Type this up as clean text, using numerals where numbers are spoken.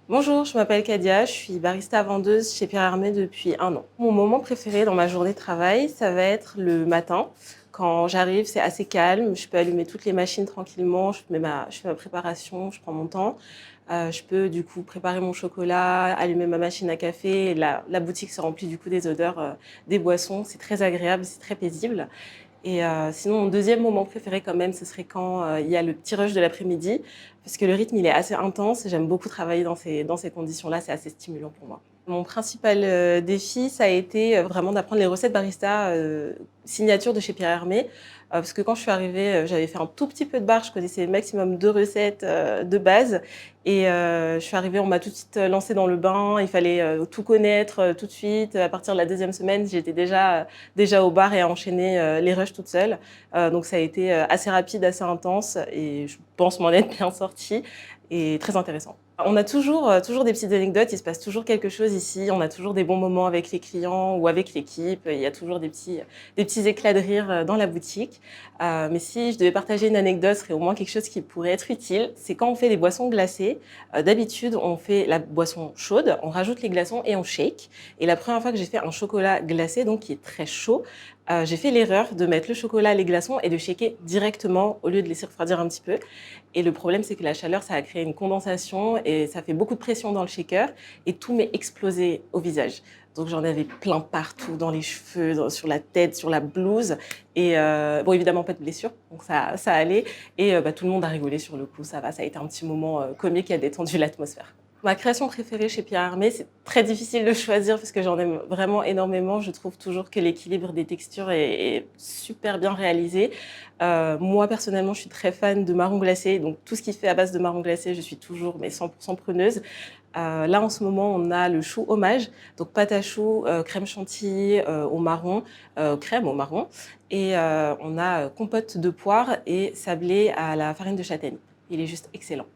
Bonjour, je m'appelle Kadia, je suis barista vendeuse chez Pierre Hermé depuis 1 an. Mon moment préféré dans ma journée de travail, ça va être le matin. Quand j'arrive, c'est assez calme, je peux allumer toutes les machines tranquillement, je fais ma préparation, je prends mon temps. Je peux du coup préparer mon chocolat, allumer ma machine à café. Et la boutique se remplit du coup des odeurs des boissons, c'est très agréable, c'est très paisible. Et sinon, mon deuxième moment préféré quand même, ce serait quand il y a le petit rush de l'après-midi, parce que le rythme, il est assez intense. J'aime beaucoup travailler dans ces conditions-là, c'est assez stimulant pour moi. Mon principal défi, ça a été vraiment d'apprendre les recettes barista signature de chez Pierre Hermé. Parce que quand je suis arrivée, j'avais fait un tout petit peu de bar, je connaissais maximum 2 recettes de base. Et je suis arrivée, on m'a tout de suite lancée dans le bain, il fallait tout connaître tout de suite. À partir de la deuxième semaine, j'étais déjà au bar et à enchaîner les rushs toute seule. Donc ça a été assez rapide, assez intense et je pense m'en être bien sortie et très intéressant. On a toujours des petites anecdotes, il se passe toujours quelque chose ici, on a toujours des bons moments avec les clients ou avec l'équipe, il y a toujours des petits éclats de rire dans la boutique. Mais si je devais partager une anecdote, ce serait au moins quelque chose qui pourrait être utile, c'est quand on fait des boissons glacées. D'habitude, on fait la boisson chaude, on rajoute les glaçons et on shake. Et la première fois que j'ai fait un chocolat glacé, donc qui est très chaud, j'ai fait l'erreur de mettre le chocolat, les glaçons et de shaker directement au lieu de laisser refroidir un petit peu. Et le problème, c'est que la chaleur, ça a créé une condensation et ça fait beaucoup de pression dans le shaker et tout m'est explosé au visage. Donc j'en avais plein partout, dans les cheveux, sur la tête, sur la blouse. Et bon, évidemment, pas de blessure, donc ça allait. Et tout le monde a rigolé sur le coup, ça va. Ça a été un petit moment comique qui a détendu l'atmosphère. Ma création préférée chez Pierre Hermé, c'est très difficile de choisir parce que j'en aime vraiment énormément. Je trouve toujours que l'équilibre des textures est super bien réalisé. Moi, personnellement, je suis très fan de marron glacé. Donc, tout ce qui fait à base de marron glacé, je suis toujours 100% preneuse. Là, en ce moment, on a le chou hommage. Donc, pâte à choux, crème chantilly au marron, crème au marron. Et on a compote de poire et sablé à la farine de châtaigne. Il est juste excellent.